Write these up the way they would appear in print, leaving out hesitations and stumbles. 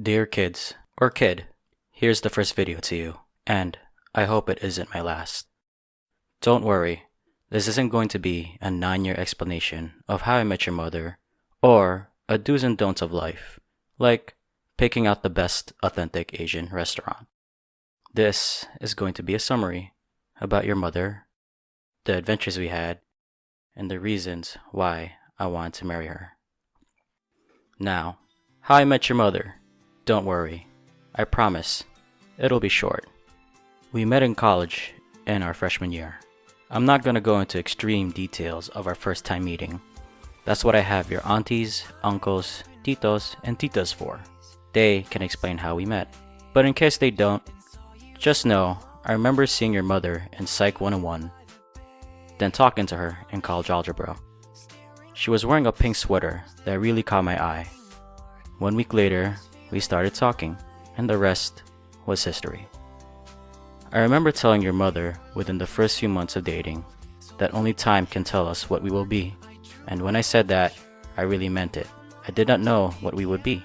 Dear kids, or kid, here's the first video to you, and I hope it isn't my last. Don't worry, this isn't going to be a 9-year explanation of how I met your mother, or a do's and don'ts of life, like picking out the best authentic Asian restaurant. This is going to be a summary about your mother, the adventures we had, and the reasons why I wanted to marry her. Now, how I met your mother. Don't worry, I promise, it'll be short. We met in college in our freshman year. I'm not gonna go into extreme details of our first time meeting. That's what I have your aunties, uncles, titos, and titas for. They can explain how we met. But in case they don't, just know I remember seeing your mother in Psych 101, then talking to her in college algebra. She was wearing a pink sweater that really caught my eye. 1 week later, we started talking, and the rest was history. I remember telling your mother within the first few months of dating that only time can tell us what we will be, and when I said that, I really meant it. I did not know what we would be.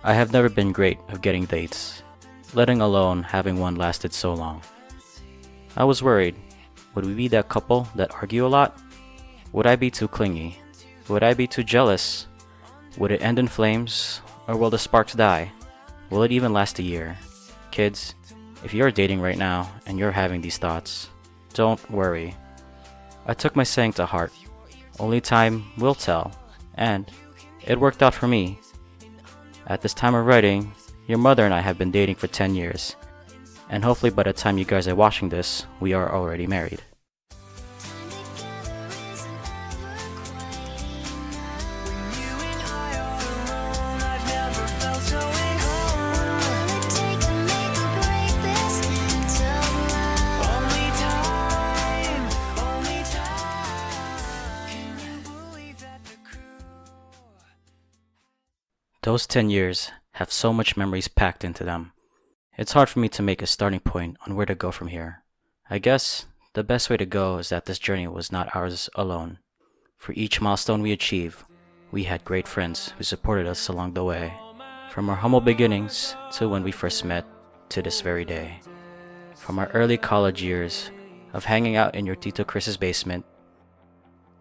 I have never been great at getting dates, letting alone having one lasted so long. I was worried, would we be that couple that argue a lot? Would I be too clingy? Would I be too jealous? Would it end in flames? Or will the sparks die? Will it even last a year? Kids, if you're dating right now and you're having these thoughts, don't worry. I took my saying to heart. Only time will tell, and it worked out for me. At this time of writing, your mother and I have been dating for 10 years, and hopefully by the time you guys are watching this, we are already married. Those 10 years have so much memories packed into them. It's hard for me to make a starting point on where to go from here. I guess the best way to go is that this journey was not ours alone. For each milestone we achieved, we had great friends who supported us along the way, from our humble beginnings to when we first met to this very day. From our early college years of hanging out in your Tito Chris's basement,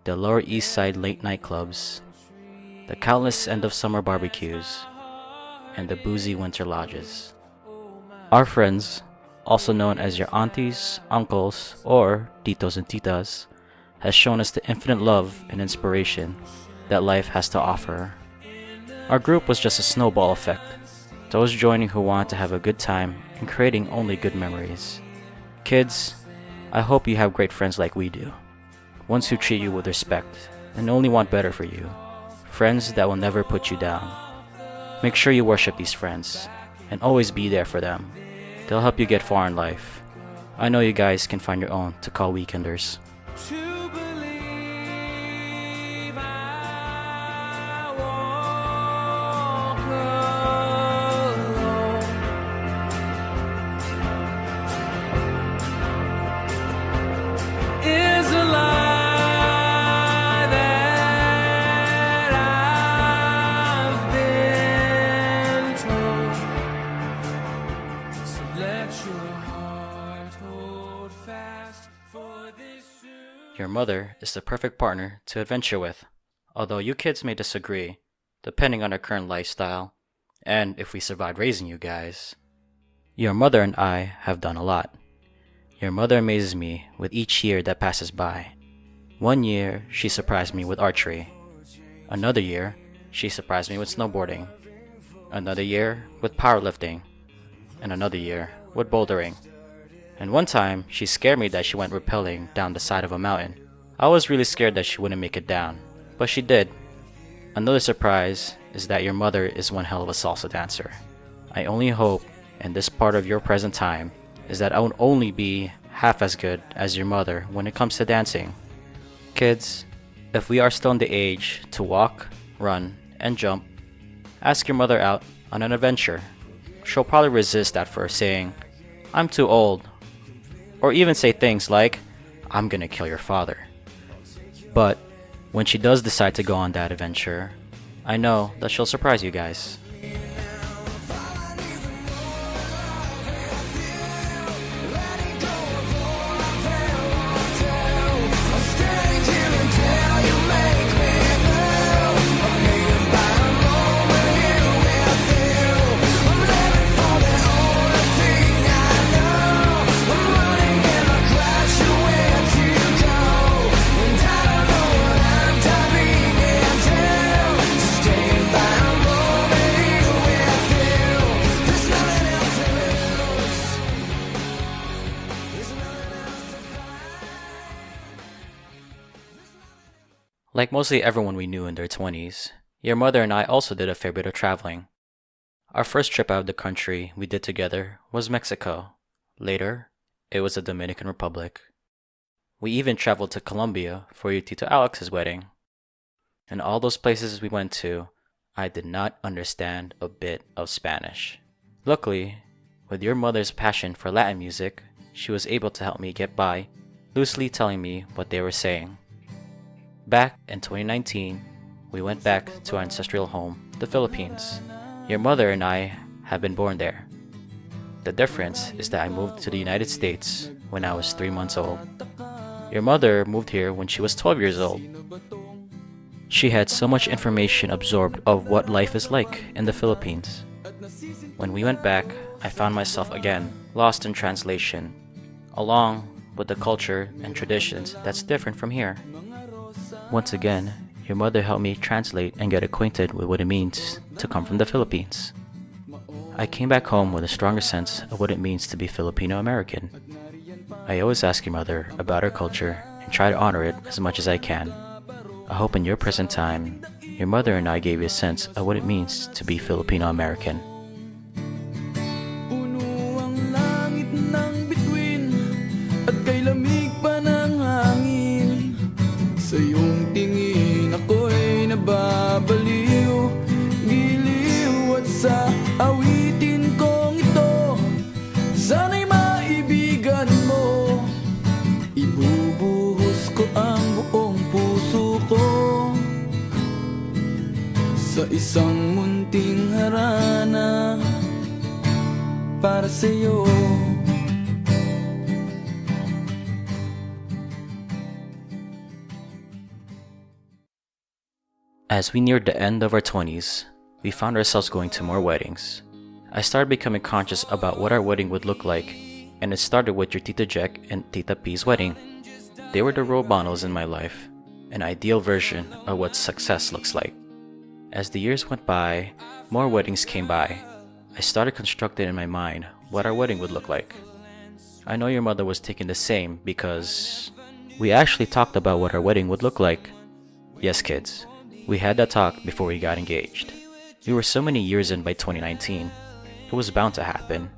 the Lower East Side late night clubs, the countless end-of-summer barbecues, and the boozy winter lodges. Our friends, also known as your aunties, uncles, or titos and titas, has shown us the infinite love and inspiration that life has to offer. Our group was just a snowball effect, those joining who wanted to have a good time and creating only good memories. Kids, I hope you have great friends like we do, ones who treat you with respect and only want better for you. Friends that will never put you down. Make sure you worship these friends and always be there for them. They'll help you get far in life. I know you guys can find your own to call weekenders. Your mother is the perfect partner to adventure with, although you kids may disagree, depending on our current lifestyle, and if we survived raising you guys. Your mother and I have done a lot. Your mother amazes me with each year that passes by. 1 year, she surprised me with archery. Another year, she surprised me with snowboarding. Another year, with powerlifting. And another year, with bouldering. And one time, she scared me that she went rappelling down the side of a mountain. I was really scared that she wouldn't make it down, but she did. Another surprise is that your mother is one hell of a salsa dancer. I only hope, in this part of your present time, is that I will only be half as good as your mother when it comes to dancing. Kids, if we are still in the age to walk, run, and jump, ask your mother out on an adventure. She'll probably resist at first saying, "I'm too old," or even say things like, "I'm gonna kill your father." But when she does decide to go on that adventure, I know that she'll surprise you guys. Like mostly everyone we knew in their 20s, your mother and I also did a fair bit of traveling. Our first trip out of the country we did together was Mexico. Later, it was the Dominican Republic. We even traveled to Colombia for your Tito Alex's wedding. In all those places we went to, I did not understand a bit of Spanish. Luckily, with your mother's passion for Latin music, she was able to help me get by, loosely telling me what they were saying. Back in 2019, we went back to our ancestral home, the Philippines. Your mother and I have been born there. The difference is that I moved to the United States when I was 3 months old. Your mother moved here when she was 12 years old. She had so much information absorbed of what life is like in the Philippines. When we went back, I found myself again lost in translation, along with the culture and traditions that's different from here. Once again, your mother helped me translate and get acquainted with what it means to come from the Philippines. I came back home with a stronger sense of what it means to be Filipino American. I always ask your mother about her culture and try to honor it as much as I can. I hope in your present time, your mother and I gave you a sense of what it means to be Filipino American. Puno ang langit ng bituin at kay lamig pa ng hangin. Sa iyong tingin ako'y nababaliw, giliw at sa awitin kong ito, sana'y maibigan mo. Ibubuhos ko ang buong puso ko sa isang munting harana para sa'yo. As we neared the end of our 20s, we found ourselves going to more weddings. I started becoming conscious about what our wedding would look like, and it started with your Tita Jack and Tita P's wedding. They were the role models in my life, an ideal version of what success looks like. As the years went by, more weddings came by. I started constructing in my mind what our wedding would look like. I know your mother was thinking the same because we actually talked about what our wedding would look like. Yes, kids, we had that talk before we got engaged. We were so many years in by 2019. It was bound to happen.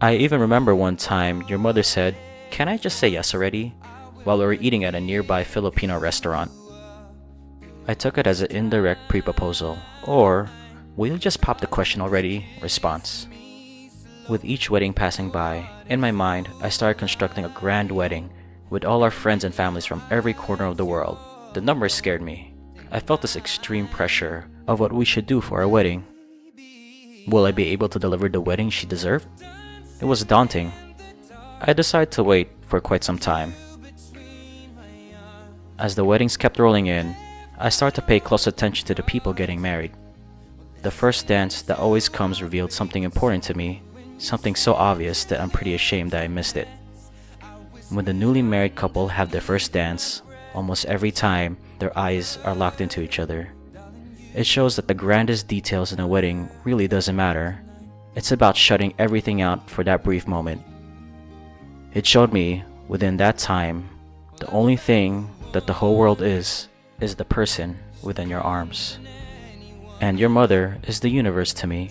I even remember one time your mother said, "Can I just say yes already?" while we were eating at a nearby Filipino restaurant. I took it as an indirect pre-proposal, or "will you just pop the question already?" response. With each wedding passing by, in my mind, I started constructing a grand wedding with all our friends and families from every corner of the world. The numbers scared me. I felt this extreme pressure of what we should do for our wedding. Will I be able to deliver the wedding she deserved? It was daunting. I decided to wait for quite some time. As the weddings kept rolling in, I started to pay close attention to the people getting married. The first dance that always comes revealed something important to me, something so obvious that I'm pretty ashamed that I missed it. When the newly married couple have their first dance, almost every time their eyes are locked into each other. It shows that the grandest details in a wedding really doesn't matter. It's about shutting everything out for that brief moment. It showed me, within that time, the only thing that the whole world is the person within your arms. And your mother is the universe to me.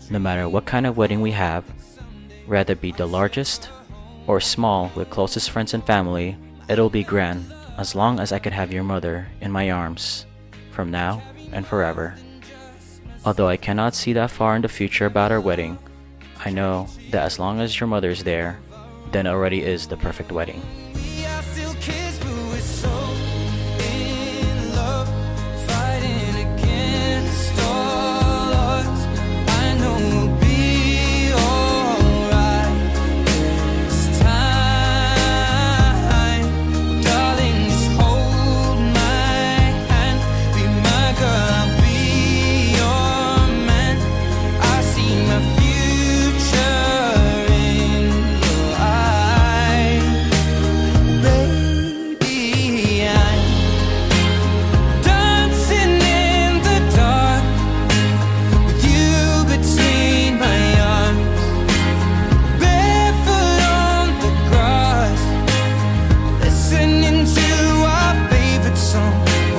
No matter what kind of wedding we have, whether it be the largest or small with closest friends and family, it'll be grand as long as I could have your mother in my arms, from now and forever. Although I cannot see that far in the future about our wedding, I know that as long as your mother is there, then it already is the perfect wedding. We are still kids, but we're so in love, fighting against all odds. I know we'll be alright this time, darling. Just hold my hand, be my girl, I'll be your man. I see my future in your eyes.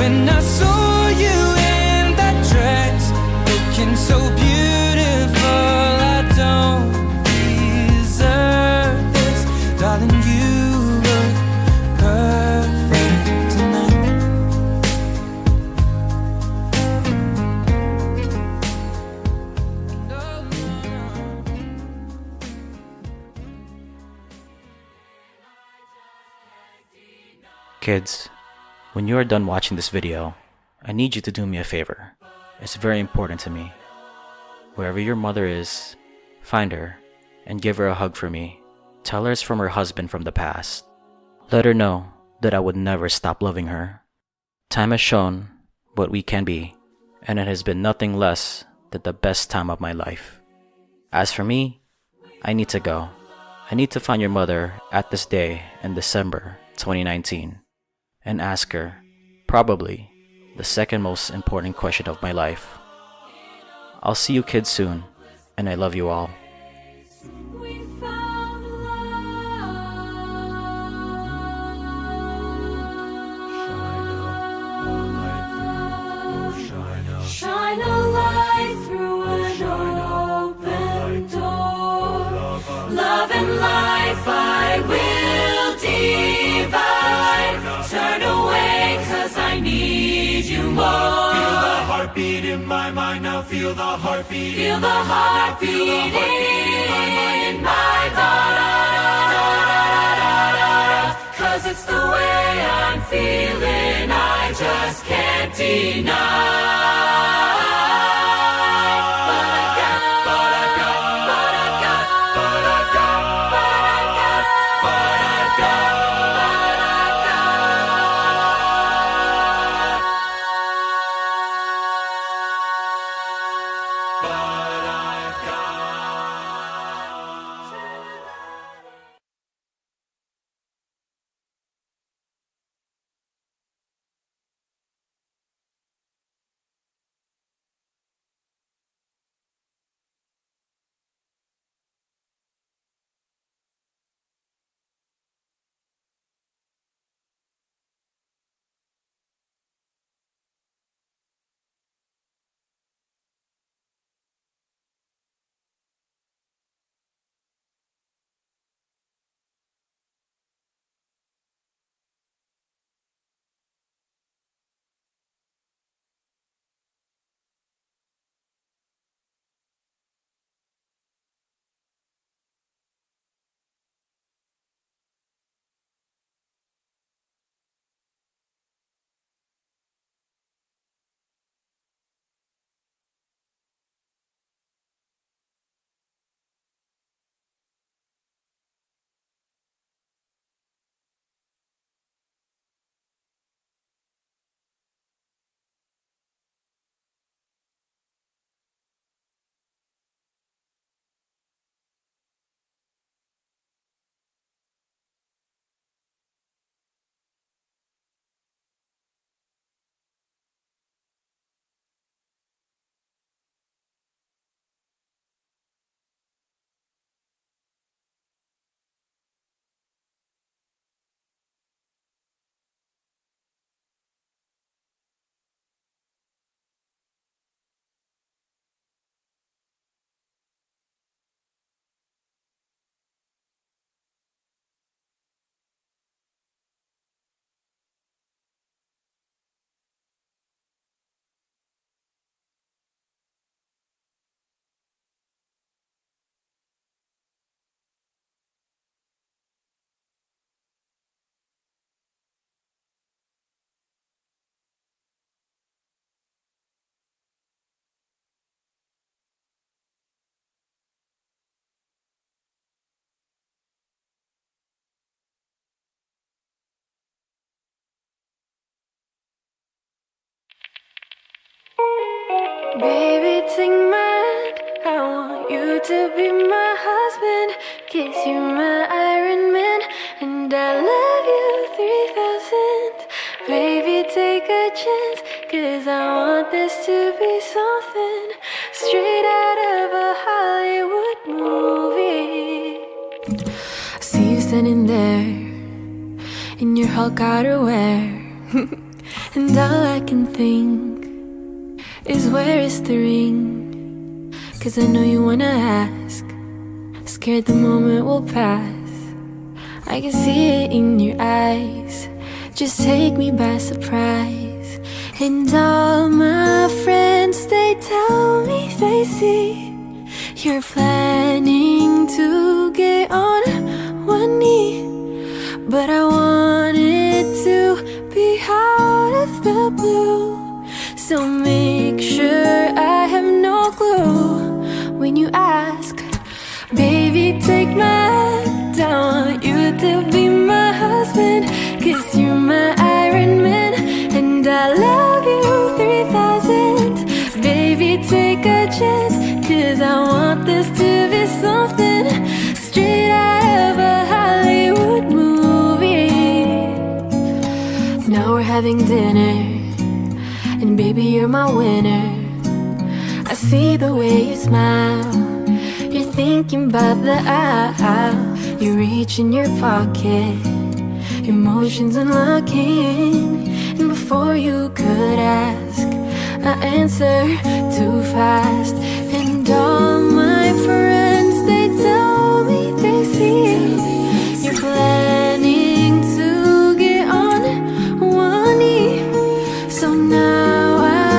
When I saw you in that dress, looking so beautiful, I don't deserve this. Darling, you look perfect tonight. Kids, when you are done watching this video, I need you to do me a favor. It's very important to me. Wherever your mother is, find her and give her a hug for me. Tell her it's from her husband from the past. Let her know that I would never stop loving her. Time has shown what we can be, and it has been nothing less than the best time of my life. As for me, I need to go. I need to find your mother at this day in December 2019 and ask her, probably, the second most important question of my life. I'll see you kids soon, and I love you all. We found love. Shine a light through an open door. Love and life I will divide. Turn away 'cause I need you more. Feel the heartbeat in my mind now. Feel the heartbeat. Feel the heart beating in my heart. 'Cause it's the way I'm feeling, I just can't deny. But I've got, but I've got, but I've got, but I've got, but I've got, but I've got, but I've Baby, take my hand. I want you to be my husband. Kiss you, my Iron Man. And I love you 3000. Baby, take a chance. 'Cause I want this to be something straight out of a Hollywood movie. I see you standing there in your Hulk outerwear. And all I can think is where is the ring? 'Cause I know you wanna ask, scared the moment will pass. I can see it in your eyes, just take me by surprise. And all my friends, they tell me they see you're planning to get on one knee. But I want it to be out of the blue, so make sure I have no clue when you ask. Baby, take my hand, I want you to be my husband, 'cause you're my Iron Man, and I love you 3000. Baby, take a chance, 'cause I want this to be something straight out of a Hollywood movie. Now we're having dinner, and baby, you're my winner. I see the way you smile, you're thinking about the aisle. You reach in your pocket, emotions unlocking. And before you could ask, I answer too fast. And all my friends, they tell me they see you're planning to get on one knee. So now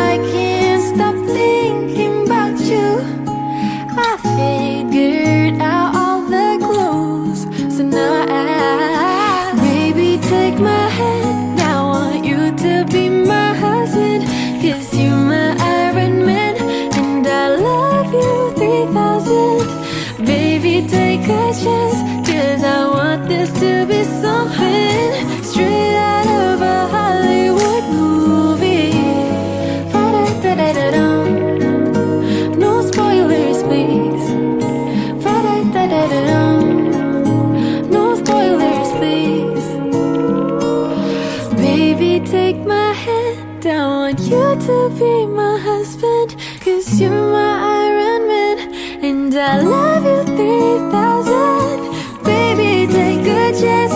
I can't stop thinking about you. I figured out all the clues, so now baby, take my hand, I want you to be my husband, 'cause you're my Iron Man, and I love you 3000. Baby, take a chance, 'cause I want this to be something straight out of a Hollywood movie. Ba-da-da-da-da-dum. No spoilers, please. Ba-da-da-da-da-dum. No spoilers, please. Baby, take my hand, I want you to be my husband, 'cause you're my Iron Man, and I love you 3000. Baby, take a chance,